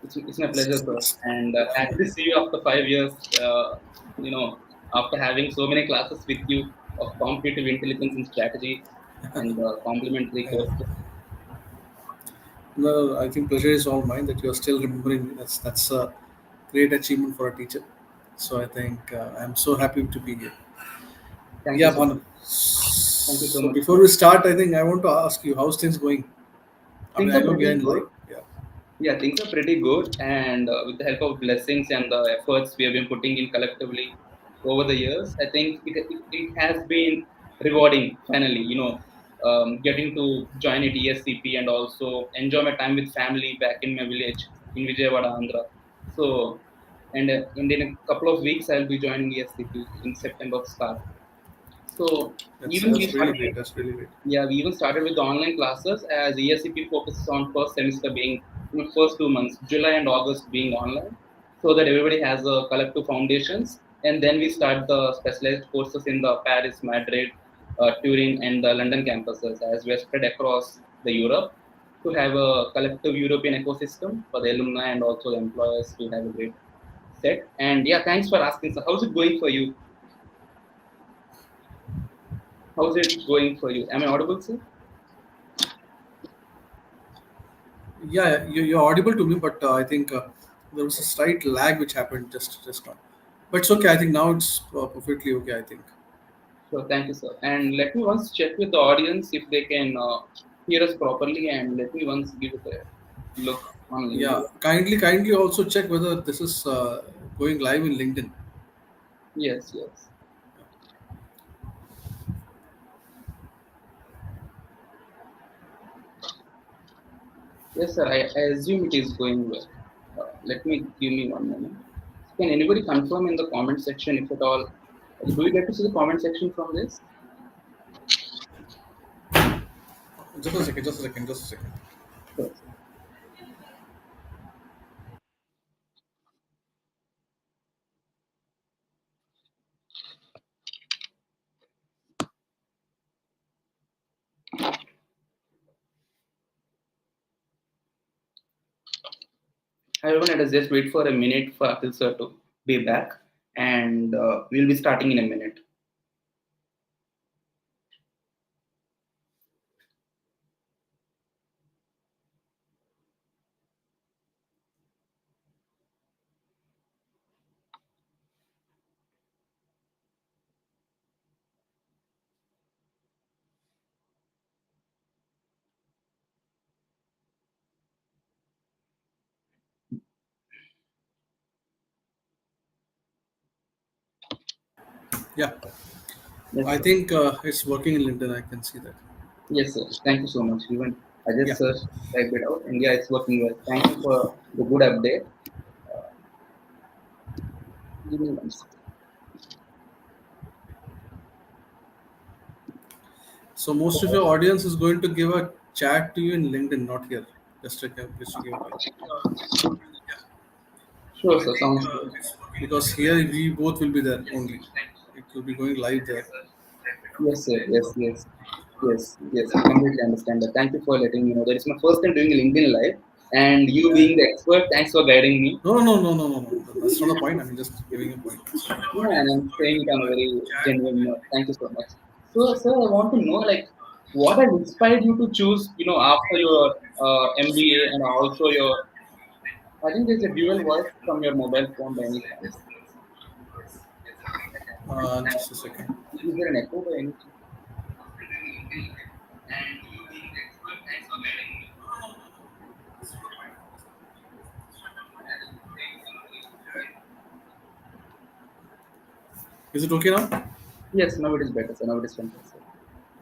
It's my pleasure, sir. And happy to see you after 5 years. You know, after having so many classes with you of competitive intelligence and strategy and complementary Yeah. courses. No, I think pleasure is all mine that you are still remembering me. That's a great achievement for a teacher. So I think I'm so happy to be here. Thank you Yeah, so much. Bhanu. Thank you so So much, before sir. we start, I think I want to ask you how's things going. I mean, Things I are know we are pretty in good. live. Yeah. Yeah, things are pretty good, and with the help of blessings and the efforts we have been putting in collectively over the years, I think it has been rewarding. Finally, getting to join at ESCP and also enjoy my time with family back in my village in Vijayawada, Andhra. So, and in a couple of weeks, I'll be joining ESCP in September start. So That's even we that's really started great. That's really great. yeah, we even started with the online classes as ESCP focuses on first semester being first 2 months, July and August being online, so that everybody has a collective foundations. And then we start the specialized courses in the Paris, Madrid, Turin, and the London campuses as we are spread across the Europe to have a collective European ecosystem for the alumni and also the employers to have a great set. And yeah, thanks for asking. So, how's it going for you? How's it going for you? Am I audible, sir? Yeah, you're audible to me, but I think there was a slight lag which happened just now. But it's okay. I think now it's perfectly okay. I think. Sure, thank you, sir. And let me once check with the audience if they can hear us properly, and let me once give it a look on LinkedIn. Yeah, kindly also check whether this is going live in LinkedIn. Yes, yes, yes, sir. I assume it is going well. Let me give me one moment. Can anybody confirm in the comment section if at all? Do we get to see the comment section from this? Just a second. Just a second. Just a second. Sure, sir. Hi, everyone. Let us just wait for a minute for Akhil sir to be back, and we'll be starting in a minute. Yeah, Yes, I sir. think it's working in LinkedIn. I can see that. Yes, sir. Thank you so much. Even I just Yeah. searched, type it out, and yeah, it's working well. Thank you for the good update. Uh, Give me one second. So most of your audience is going to give a chat to you in LinkedIn, not here. Just to give a Sure, sir. Sounds good. because here we both will be there only. It will be going live there. Yes, sir. Yes, yes, yes, yes. I completely understand that. Thank you for letting me know. That is my first time doing LinkedIn Live, and you Yeah. being the expert, thanks for guiding me. No. That's not the point. I'm just giving a point. Yeah, and I'm saying it on a very genuine note. Thank you so much. So, sir, I want to know like what has inspired you to choose, after your MBA and also your. I think there's a dual voice from your mobile phone by any chance. Just a second. Is there an echo by any chance? Is it okay now? Yes, now it is better, sir. Now it is fantastic.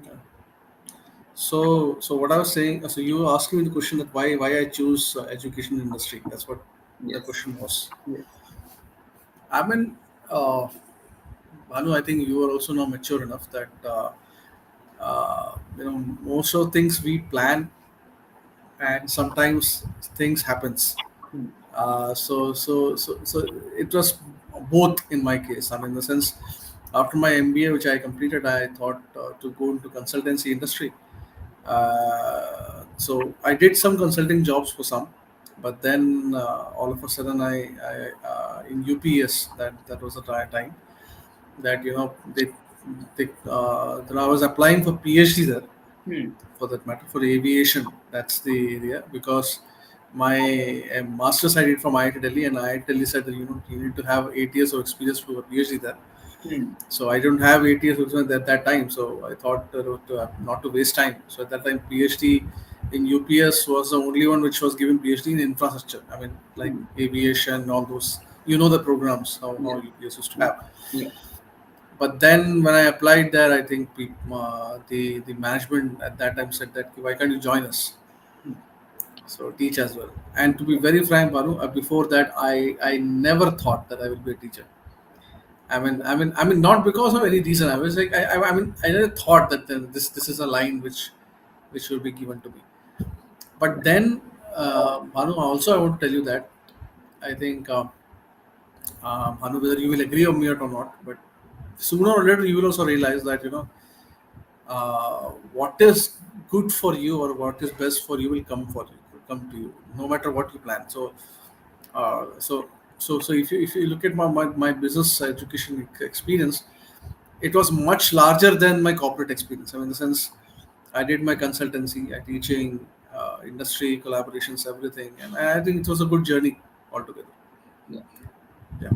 Yeah. So what I was saying. So you asked me the question that why I choose education industry. That's what the Yes, question was. yes, I mean, uh, Bhanu, I think you are also now mature enough that most of the things we plan and sometimes things happens. hmm, So it was both in my case. I mean, in the sense, after my MBA, which I completed, I thought to go into consultancy industry. So I did some consulting jobs for some. But then all of a sudden, I in UPS, that was the time that then I was applying for PhD there, Hmm. for that matter, for aviation. That's the area, because my master's I did from IIT Delhi, and IIT Delhi said that you need to have 8 years of experience to do a PhD there. Hmm. So I don't have 8 years of experience at that time. So I thought not to waste time. So at that time, PhD in UPS was the only one which was giving PhD in infrastructure. I mean, like Hmm. aviation, all those. You know the programs how Yeah. UPS used to Yeah. have. Yeah. But then when I applied there, I think the management at that time said that why can't you join us? Hmm. So teach as well. And to be very frank, Banu, before that, I never thought that I will be a teacher. Not because of any reason. I was like, I never thought that this is a line which will be given to me. But then, Banu, also I want to tell you that I think, Banu, whether you will agree on me or not, but sooner or later you will also realize that what is good for you or what is best for you will come to you, no matter what you plan. Uh, so, so if you look at my business education experience, it was much larger than my corporate experience. I mean, in the sense, I did my consultancy, teaching, industry collaborations, everything, and I think it was a good journey altogether. Yeah. Yeah,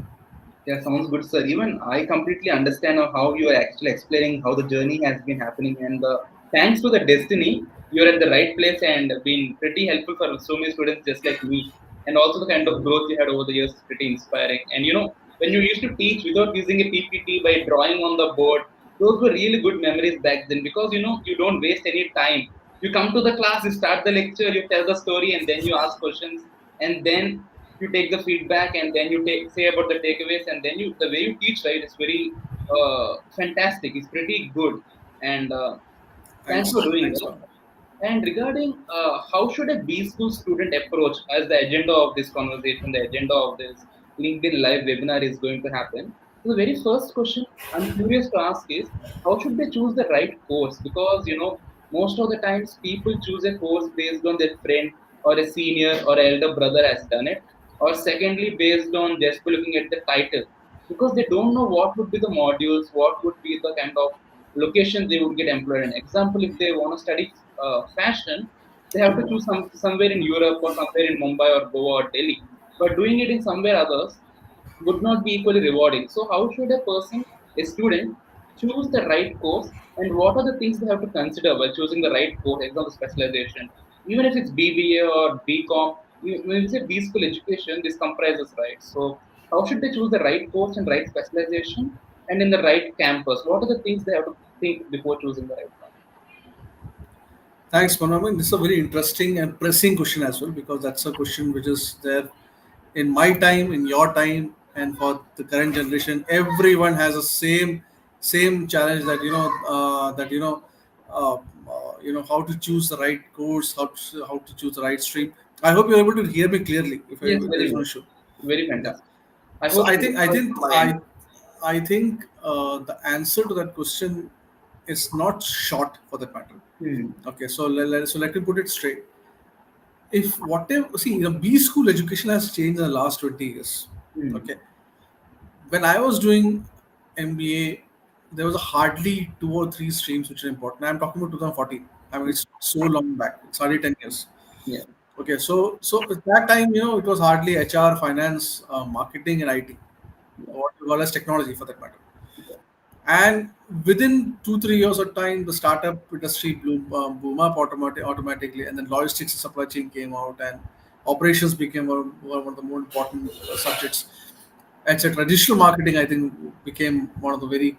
Yeah, sounds good, sir. Even I completely understand how you are actually explaining how the journey has been happening, and thanks to the destiny, you're at the right place and been pretty helpful for so many students just like me. And also the kind of growth you had over the years is pretty inspiring. And when you used to teach without using a PPT by drawing on the board, those were really good memories back then because you don't waste any time. You come to the class, you start the lecture, you tell the story, and then you ask questions, and then you take the feedback, and then you say about the takeaways, and then the way you teach, right, is very fantastic. It's pretty good, and thanks for doing thanks, that. Banu. And regarding how should a B school student approach as the agenda of this conversation, the agenda of this LinkedIn live webinar is going to happen. So the very first question I'm curious to ask is how should they choose the right course? Because most of the times people choose a course based on their friend or a senior or elder brother has done it, or secondly based on just looking at the title because they don't know what would be the modules, what would be the kind of location they would get employed in. Example, if they want to study fashion, they have to choose somewhere in Europe or somewhere in Mumbai or Goa or Delhi. But doing it in somewhere others would not be equally rewarding. So, how should a person, a student, choose the right course, and what are the things they have to consider while choosing the right course, example specialization? Even if it's BBA or BCom, when you say B school education, this comprises, right? So, how should they choose the right course and right specialization, and in the right campus? What are the things they have to think before choosing the right one? Thanks, Manu. I mean, this is a very interesting and pressing question as well, because that's a question which is there in my time, in your time, and for the current generation. Everyone has a same challenge that how to choose the right course, how to choose the right stream. I hope you're able to hear me clearly. Yes, If very there's no good, issue. very Yeah. fantastic. I So hope I so. think I From think my end. I think the answer to that question is not short for that matter. Hmm. Okay, so let me put it straight. If whatever, see, B school education has changed in the last 20 years. Hmm. Okay, when I was doing MBA, there was hardly two or three streams which are important. I'm talking about 2014. I mean, it's so long back. It's hardly 10 years. Yeah. Okay, so at that time, it was hardly HR, finance, marketing, and IT, Yeah. what you call as technology for that matter. Yeah. And within 2 3 years of time, the startup industry boom up automatically, and then logistics and supply chain came out, and operations became one of the more important subjects, etc. Digital marketing, I think, became one of the very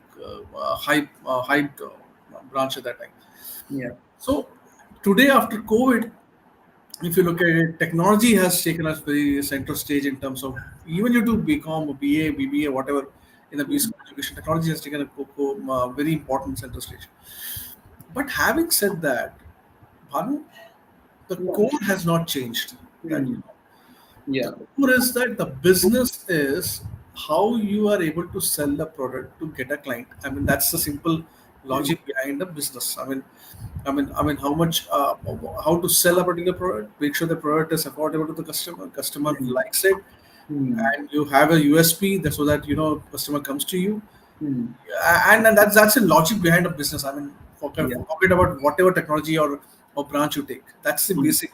hyped branch at that time. Yeah. So today, after COVID, if you look at it, technology has taken us very center stage in terms of even you do BCom, BA, BBA, whatever in the B Hmm. school education. Technology has taken a very important center stage. But having said that, Bhanu, the Yeah. core has not changed. That Hmm. Yeah. the core is that the business is how you are able to sell the product to get a client. I mean, that's the simple Hmm. logic behind the business. I mean, I mean, how to sell a particular product, make sure the product is affordable to the customer Hmm. likes it, Hmm. and you have a USP that so that customer comes to you, Hmm. and that's the logic behind a business. I mean, Yeah. forget about whatever technology or branch you take. That's the Hmm. basic.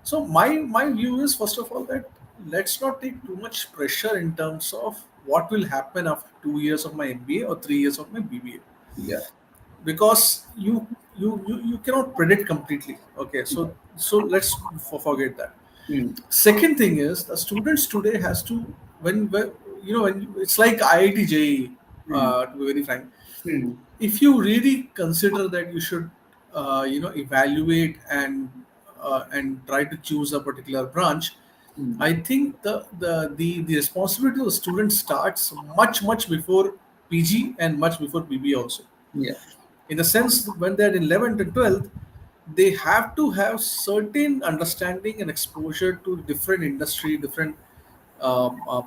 So my view is, first of all, that let's not take too much pressure in terms of what will happen after 2 years of my MBA or 3 years of my BBA, Yeah. because you cannot predict completely. Okay, so let's forget that. Hmm. Second thing is, the students today has to, when it's like IIT JEE, Hmm. to be very frank. Hmm. If you really consider that you should evaluate and try to choose a particular branch, Hmm. I think the responsibility of the student starts much before PG and much before BBA also. Yeah. In the sense, when they're in 11th and 12th, they have to have certain understanding and exposure to different industry, different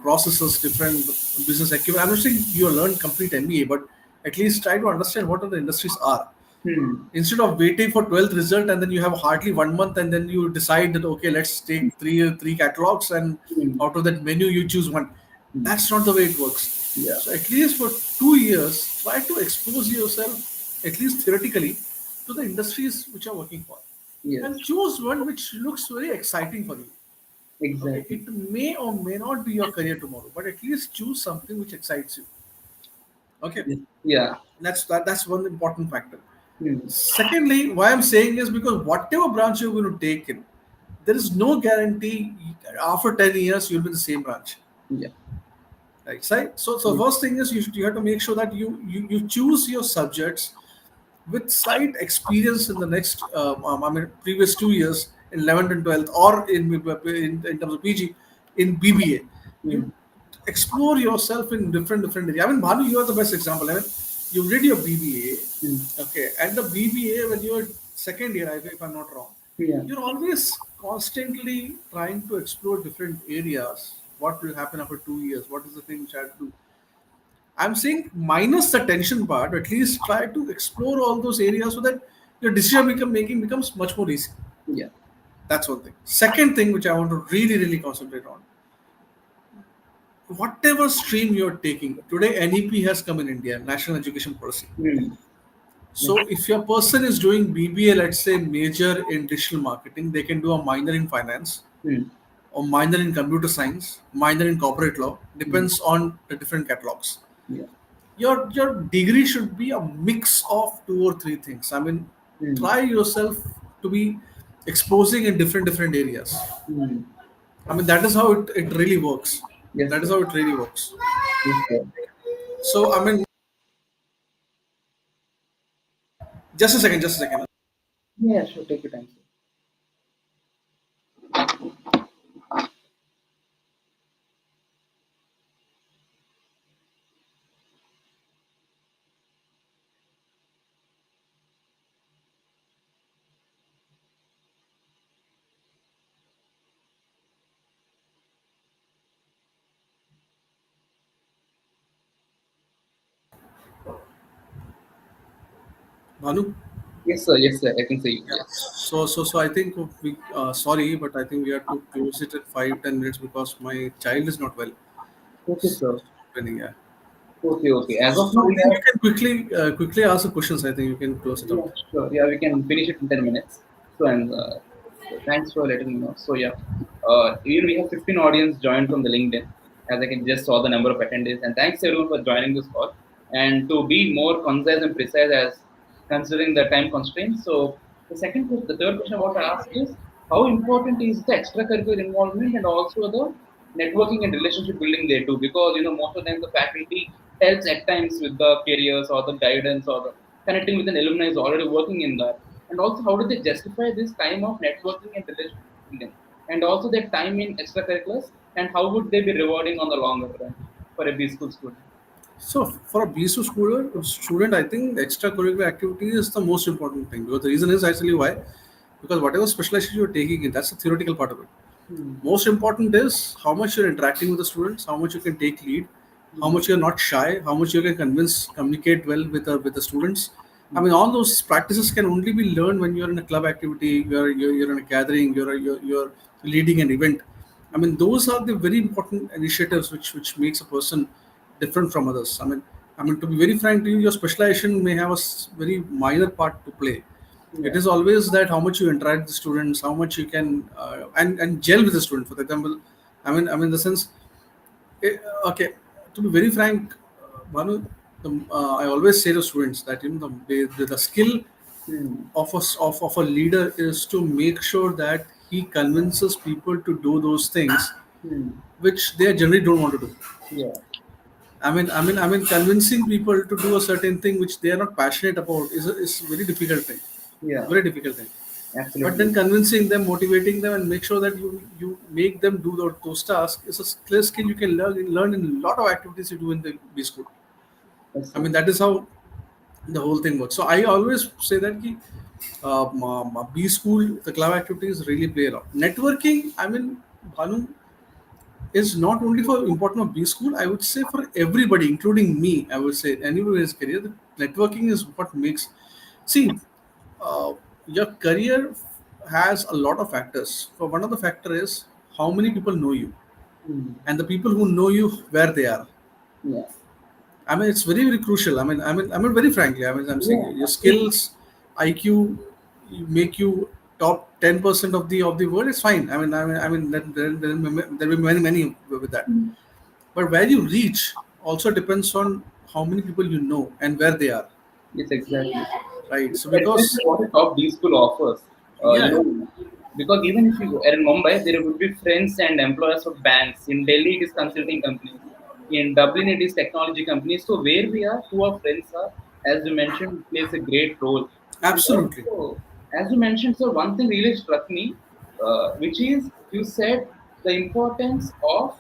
processes, different business acumen. I'm not saying you learn complete MBA, but at least try to understand what are the industries are. Hmm. Instead of waiting for 12th result and then you have hardly 1 month and then you decide that, okay, let's take three catalogs, and Hmm. out of that menu you choose one. Hmm. That's not the way it works. Yeah. So at least for 2 years, try to expose yourself, at least theoretically, to the industries which are working for, Yes. and choose one which looks very exciting for you. Okay, Exactly. it may or may not be your career tomorrow, but at least choose something which excites you. Okay, Yes. Yeah. that's one important factor. Hmm. Secondly, why I'm saying is because whatever branch you're going to take in, there is no guarantee after 10 years you'll be in the same branch. Yeah. Right? So Hmm. first thing is, you have to make sure that you choose your subjects with slight experience in the next, previous 2 years in 11th and 12th, or in terms of PG, in BBA. Hmm. You explore yourself in different areas. I mean, Bhanu, you are the best example. I mean, you did your Hmm. BBA, okay, and the BBA, when you were second year, if I'm not wrong, Yeah. you're always constantly trying to explore different areas. What will happen after 2 years? What is the thing which I have to do? I'm saying, minus the tension part, at least try to explore all those areas so that your decision making becomes much more easy. Yeah. That's one thing. Second thing which I want to really concentrate on, whatever stream you're taking today, NEP has come in India, National Education Policy. Hmm. Yeah. So if your person is doing BBA, let's say major in digital marketing, they can do a minor in finance, Hmm. or minor in computer science, minor in corporate law, Hmm. depends on the different catalogs. Yeah. Your degree should be a mix of two or three things. I mean, Hmm. try yourself to be exposing in different areas. Hmm. I mean, that is how it really works. Yes, That is sir. how it really works. Yes, sir. So I mean, just a second. Yeah, sure. Take your time, sir. Bhanu. Yes, sir. Yes, sir. I can see you. Yeah. Yes. So I think we sorry, but I think we have to close it at 5-10 minutes because my child is not well. Okay, So, sir. yeah. Okay, okay. As of So now, I we think have. you can quickly ask the questions. I think you can close it Yeah, out. sure. Yeah, we can finish it in 10 minutes. So, and so thanks for letting me know. So, yeah, even we have 15 audience joined from the LinkedIn, as I can just saw the number of attendees. And thanks everyone for joining this call. And to be more concise and precise, as considering the time constraints. So, the third question I want to ask is, how important is the extracurricular involvement and also the networking and relationship building there too? Because most of the time the faculty helps at times with the careers or the guidance or the connecting with an alumni is already working in that. And also, how do they justify this time of networking and relationship building? And also their time in extracurriculars, and how would they be rewarding on the longer run for a B school student? So for a BSU student, I think extracurricular activity is the most important thing, because the reason is actually why, because whatever specialization you're taking in, that's the theoretical part of it. Hmm. Most important is how much you're interacting with the students, how much you can take lead, how Hmm. much you're not shy, how much you can communicate well with the students, I mean, all those practices can only be learned when you're in a club activity, you're in a gathering, you're leading an event. I mean, those are the very important initiatives which makes a person different from others. I mean, to be very frank to you, your specialization may have a very minor part to play. It Yeah. is always that how much you interact with the students, how much you can and gel with the student. For example, I mean, the sense. Eh, okay, to be very frank, Bhanu, I always say to students that the skill Hmm. of a leader is to make sure that he convinces people to do those things Hmm. which they generally don't want to do. Yeah. I mean, convincing people to do a certain thing which they are not passionate about is a very difficult thing. Yeah. Very difficult thing. But Absolutely. then convincing them, motivating them, and make sure that you make them do those tasks is a clear skill you can learn in a lot of activities you do in the B school. That's I mean, true. that is how the whole thing works. So I always say that B school, the club activities really play a role. Networking, I mean, Bhanu, is not only for important of B school. I would say for everybody, including me. I would say anyone in his career, the networking is what makes. See, uh, your career has a lot of factors. For one of the factor is how many people know you, Hmm. and the people who know you where they are. Yeah. I mean, it's very, very crucial. I mean, very frankly, I'm saying Yeah. your Absolutely. skills, IQ, make you top 10% of the world. It's fine. I mean, there will be many with that. Hmm. But where you reach also depends on how many people you know and where they are. Yes, exactly. Right. So That depends because on what a top B school offers. yeah, yeah. Because even if you are in Mumbai, there would be friends and employers of banks. In Delhi, it is consulting companies. In Dublin, it is technology companies. So where we are, who our friends are, as you mentioned, plays a great role. And Absolutely. also, as you mentioned, so one thing really struck me, which is you said the importance of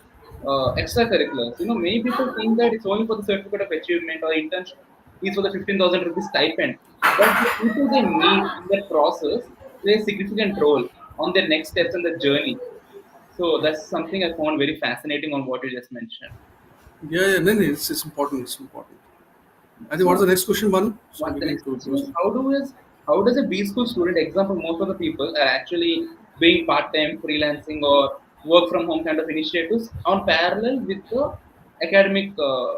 extracurriculars. Many people think that it's only for the certificate of achievement or internship is for the 15,000 rupees stipend. But the people they meet in that process play a significant role on their next steps in the journey. So that's something I found very fascinating on what you just mentioned. Yeah, yeah, no, no, it's important. It's important. I think what's the So next question, Manu? So what we the can next to question is close. how does a B school student, example, most of the people are actually doing part-time freelancing or work from home kind of initiatives on parallel with the academic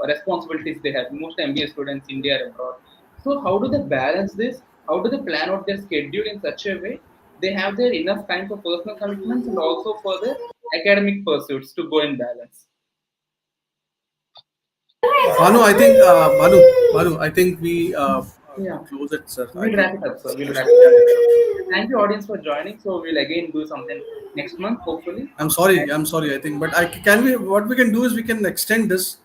responsibilities they have. Most MBA students in India are abroad. So how do they balance this? How do they plan out their schedule in such a way they have their enough time for personal commitments and also for their academic pursuits to go in balance? Banu, I think we Yeah, close it, sir. I we'll think wrap it up, sir. We'll yeah, wrap it up. yeah, sure. Thank you, audience, for joining. So we'll again do something next month, hopefully. I'm sorry. I'm sorry. I think, but I can we what we can do is we can extend this.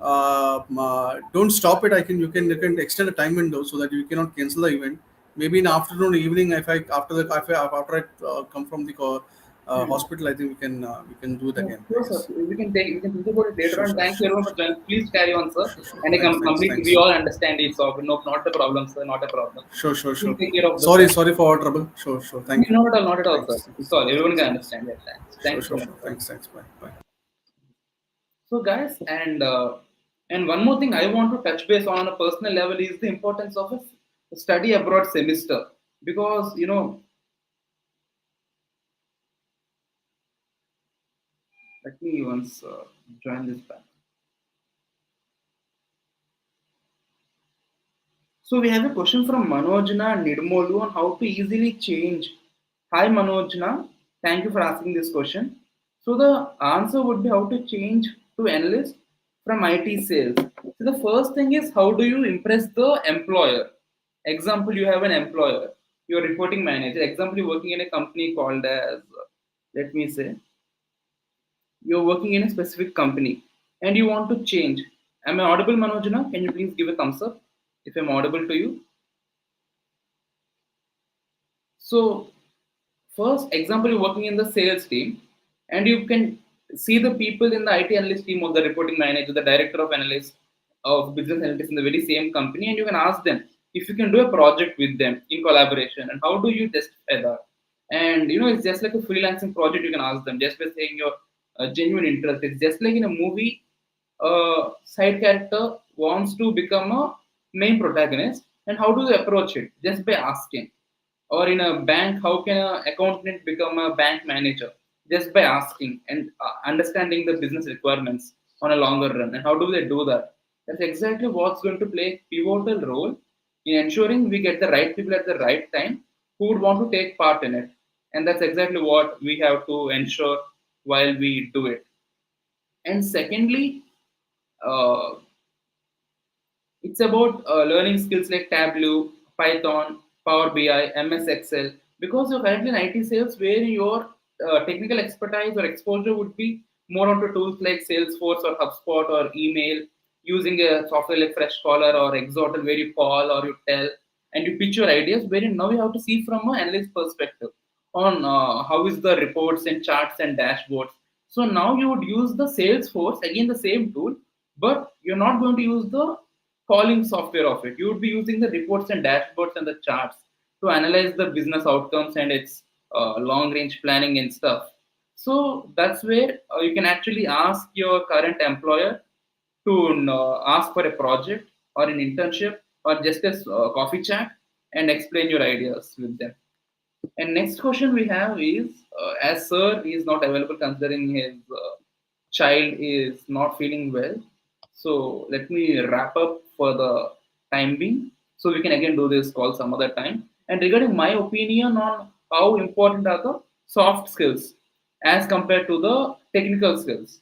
Don't stop it. You can extend the time window so that you cannot cancel the event. Maybe in afternoon, evening, if I after I come from the Hmm. hospital, I think we can do it Yeah, again. I sure, sir. guess. We can think about it later Sure, on. sure, Thank you sure, everyone for sure, joining. Please carry on, sir. sure, sure. And I Thanks, thanks, completely, we thanks. all understand it's so. No, not a problem, sir. Not a problem. Sure, sure, Please sure. take care of the Sorry, stuff. sorry for our trouble. Sure, sure. Thank you. Not at all, not at all, sir. Thanks, It's thanks, all. Everyone thanks, can thanks. understand. Yeah, thanks. Sure, Thanks so sure, much, sure. sir. Thanks, thanks. Bye, bye. So, guys, and one more thing I want to touch base on a personal level is the importance of a study abroad semester because let me once join this back. So we have a question from Manojna Nirmolu on how to easily change. Hi Manojna, thank you for asking this question. So the answer would be how to change to analyst from IT sales. So the first thing is how do you impress the employer? Example, you have an employer, your reporting manager. Example, you're working in a company called as, let me say, you're working in a specific company and you want to change. Am I audible, Manojna? Can you please give a thumbs up if I'm audible to you? So, first example, you're working in the sales team, and you can see the people in the IT analyst team or the reporting manager, the director of analyst of business analytics in the very same company, and you can ask them if you can do a project with them in collaboration, and how do you justify that? And it's just like a freelancing project. You can ask them just by saying your genuine interest. It's just like in a movie, a side character wants to become a main protagonist, And how do they approach it? Just by asking. Or in a bank, how can an accountant become a bank manager? Just by asking and understanding the business requirements on a longer run. And how do they do that? That's exactly what's going to play a pivotal role in ensuring we get the right people at the right time who would want to take part in it. And that's exactly what we have to ensure while we do it. And secondly, uh, it's about learning skills like Tableau, Python, Power BI, MS Excel. Because you're currently in IT sales, where your technical expertise or exposure would be more onto tools like Salesforce or HubSpot or email, using a software like Freshcaller or Exotel, where you call or you tell and you pitch your ideas. Wherein now you have to see from an analyst perspective on how is the reports and charts and dashboards. So now you would use the Salesforce, again the same tool, but you're not going to use the calling software of it. You would be using the reports and dashboards and the charts to analyze the business outcomes and its long range planning and stuff. So that's where you can actually ask your current employer to ask for a project or an internship or just a coffee chat and explain your ideas with them. And next question we have is, as sir is not available considering his child is not feeling well. So let me wrap up for the time being. So we can again do this call some other time. And regarding my opinion on how important are the soft skills as compared to the technical skills.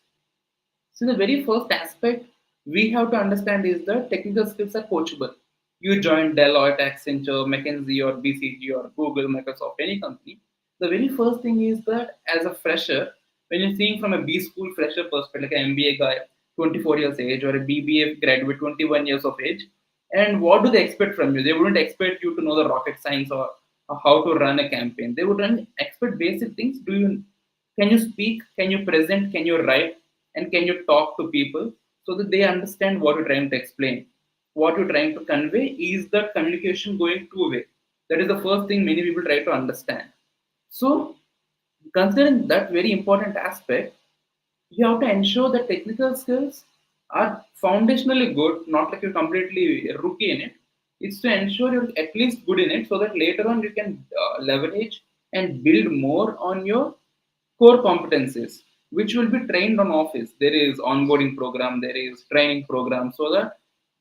So the very first aspect we have to understand is that technical skills are coachable. You join Deloitte, Accenture, McKinsey, or BCG, or Google, Microsoft, any company. The very first thing is that as a fresher, when you're seeing from a B school fresher perspective, like an MBA guy, 24 years age, or a BBA graduate, 21 years of age, and what do they expect from you? They wouldn't expect you to know the rocket science or how to run a campaign. They would expect basic things. Can you speak? Can you present? Can you write? And can you talk to people so that they understand what you're trying to explain? What you're trying to convey is that communication going two-way. That is the first thing many people try to understand. So, considering that very important aspect, you have to ensure that technical skills are foundationally good, not like you're completely rookie in it. It's to ensure you're at least good in it so that later on you can leverage and build more on your core competencies, which will be trained on office. There is onboarding program, there is training program, so that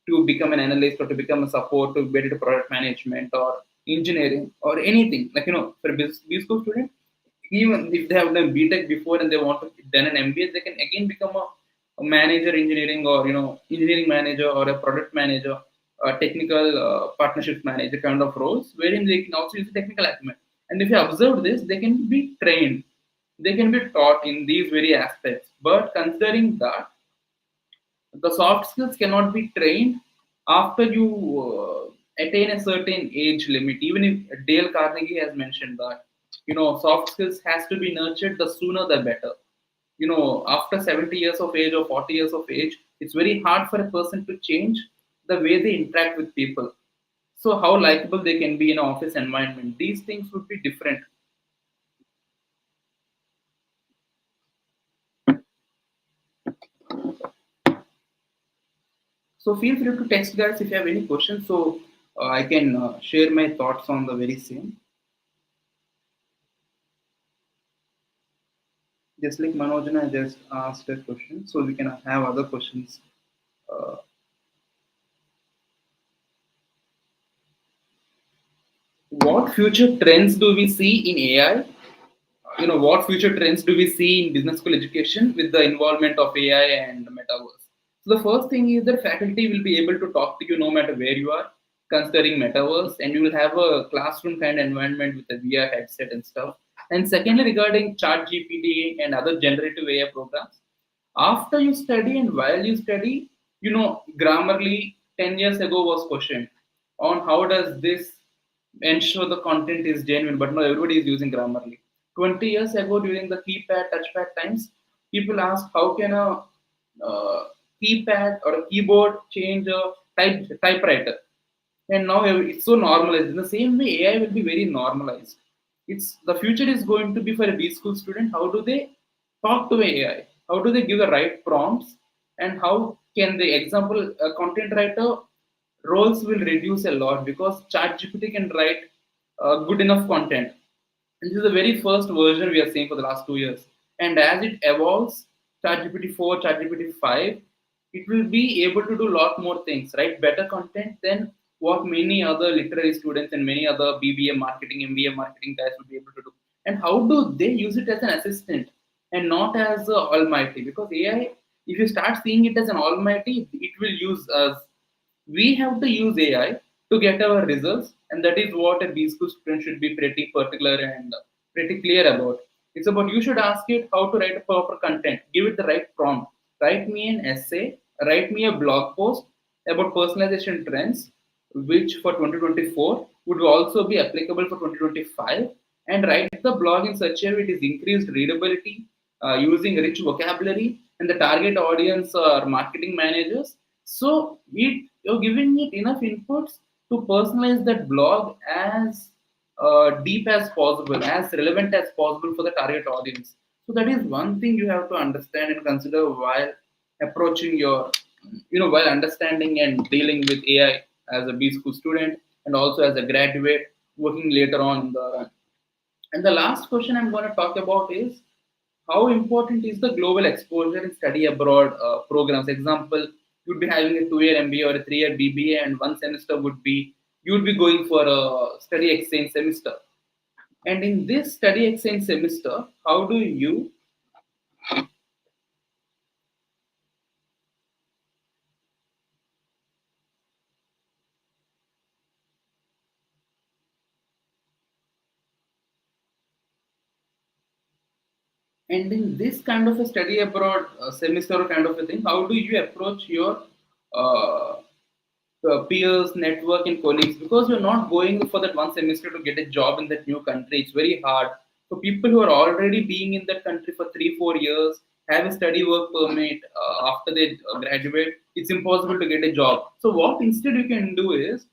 to become an analyst or to become a support to get into product management or engineering or anything like for a B school student, even if they have done BTech before and they want to done an MBA, they can again become a manager engineering or engineering manager or a product manager, a technical partnership manager kind of roles, wherein they can also use the technical acumen. And if you observe this, they can be trained, they can be taught in these very aspects. But considering that the soft skills cannot be trained after you attain a certain age limit. Even if Dale Carnegie has mentioned that soft skills has to be nurtured, the sooner the better. After 70 years of age or 40 years of age, it's very hard for a person to change the way they interact with people. So how likable they can be in an office environment, these things would be different. So feel free to text guys if you have any questions. So I can share my thoughts on the very same. Just like Manojana just asked a question, so we can have other questions. Uh, what future trends do we see in AI? What future trends do we see in business school education with the involvement of AI and metaverse? So the first thing is that faculty will be able to talk to you no matter where you are, considering metaverse, and you will have a classroom kind of environment with a VR headset and stuff. And secondly, regarding chat GPT and other generative AI programs, after you study and while you study, Grammarly 10 years ago was questioned on how does this ensure the content is genuine, but now everybody is using Grammarly. 20 years ago, during the keypad, touchpad times, people asked how can a keypad or a keyboard change a typewriter, and now it's so normalized. In the same way, AI will be very normalized. It's the future is going to be for a B school student. How do they talk to AI? How do they give the right prompts? And how can the example a content writer roles will reduce a lot because ChatGPT can write good enough content. And this is the very first version we are seeing for the last 2 years. And as it evolves, ChatGPT 4, ChatGPT 5, it will be able to do a lot more things, right? Better content than what many other literary students and many other BBA marketing, MBA marketing guys will be able to do. And how do they use it as an assistant and not as a almighty? Because AI, if you start seeing it as an almighty, it will use us. We have to use AI to get our results, and that is what a B school student should be pretty particular and pretty clear about. It's about you should ask it how to write a proper content, give it the right prompt, write me an essay, write me a blog post about personalization trends, which for 2024 would also be applicable for 2025, and write the blog in such a way it is increased readability using rich vocabulary, and the target audience are marketing managers. So you're giving it enough inputs to personalize that blog as deep as possible, as relevant as possible for the target audience. So that is one thing you have to understand and consider while approaching your, while understanding and dealing with AI as a B school student and also as a graduate working later on in the run. And the last question I'm going to talk about is how important is the global exposure in study abroad programs? Example, you'd be having a 2-year MBA or a 3-year BBA, and one semester would be you'd be going for a study exchange semester. And in this study exchange semester, how do you and in this kind of a study abroad semester kind of a thing, how do you approach your uh, peers, network, and colleagues because you're not going for that one semester to get a job in that new country. It's very hard. For people who are already being in that country for 3, 4 years, have a study work permit after they graduate, it's impossible to get a job. So, what instead you can do is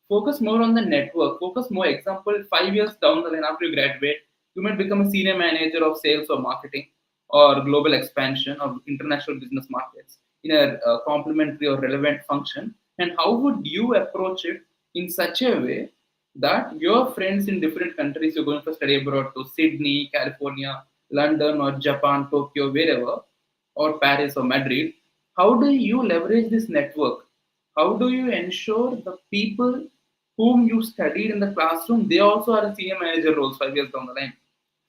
focus more on the network, focus more. Example, 5 years down the line after you graduate, you might become a senior manager of sales or marketing or global expansion of international business markets in a complementary or relevant function. And how would you approach it in such a way that your friends in different countries, you're going for study abroad to Sydney, California, London, or Japan, Tokyo, wherever, or Paris or Madrid, how do you leverage this network? How do you ensure the people whom you studied in the classroom, they also are a senior manager roles 5 years down the line?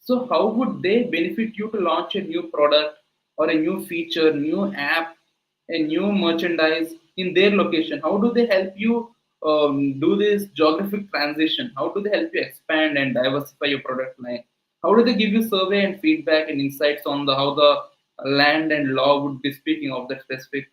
So how would they benefit you to launch a new product or a new feature, new app, a new merchandise in their location? How do they help you do this geographic transition? How do they help you expand and diversify your product line? How do they give you survey and feedback and insights on the how the land and law would be speaking of that specific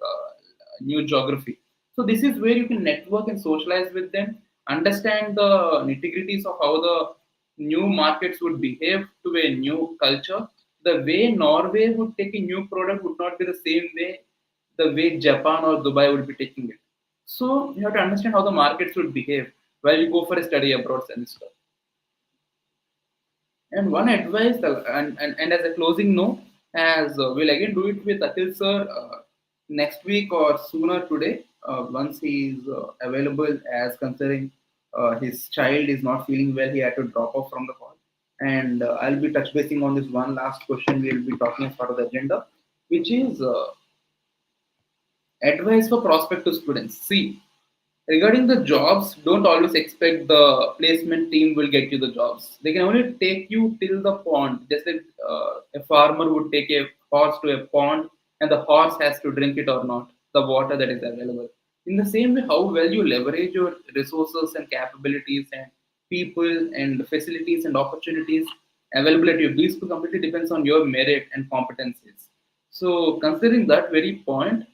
new geography? So this is where you can network and socialize with them, understand the nitty-gritties of how the new markets would behave to a new culture. The way Norway would take a new product would not be the same way the way Japan or Dubai would be taking it. So you have to understand how the markets would behave while you go for a study abroad semester. And one advice, and as a closing note, as we'll again do it with Akhil sir next week or sooner today, once he is available, as considering his child is not feeling well, he had to drop off from the call. And I'll be touch basing on this one last question we'll be talking as part of the agenda, which is advice for prospective students. See, regarding the jobs, don't always expect the placement team will get you the jobs. They can only take you till the pond. Just like a farmer would take a horse to a pond and the horse has to drink it or not, the water that is available. In the same way, how well you leverage your resources and capabilities and people and facilities and opportunities available at your these completely depends on your merit and competencies. So considering that very point,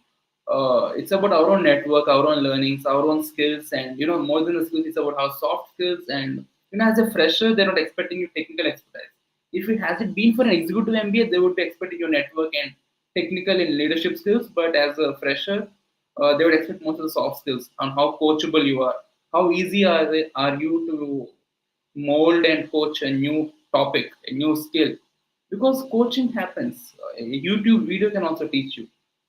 it's about our own network, our own learnings, our own skills, and more than the skills, it's about our soft skills. And as a fresher, they're not expecting you technical expertise. If it hasn't been for an executive MBA, they would be expecting your network and technical and leadership skills. But as a fresher, they would expect most of the soft skills on how coachable you are, how easy are you to mold and coach a new topic, a new skill. Because coaching happens. A YouTube video can also teach you.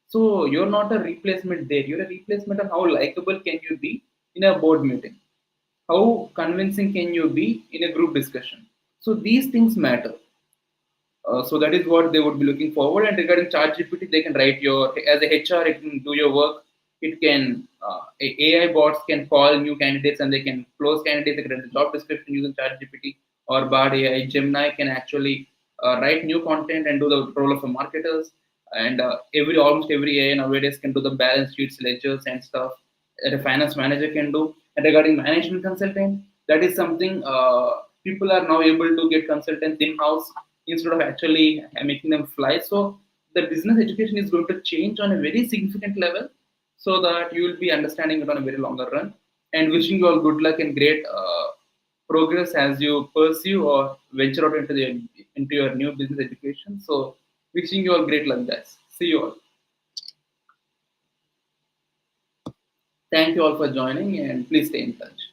So you're not a replacement there. You're a replacement of how likable can you be in a board meeting? How convincing can you be in a group discussion? So these things matter. So that is what they would be looking forward. And regarding ChatGPT, they can write your as a HR, it can do your work. It can AI bots can call new candidates and they can close candidates. They can write the job description using ChatGPT or Bard AI. Gemini can actually write new content and do the role of a marketers. And every almost every AI nowadays can do the balance sheets, ledgers, and stuff that a finance manager can do. And regarding management consultant, that is something people are now able to get consultants in house instead of actually making them fly. So the business education is going to change on a very significant level, so that you will be understanding it on a very longer run. And wishing you all good luck and great progress as you pursue or venture out into your new business education. So wishing you all great luck, guys. See you all. Thank you all for joining, and please stay in touch.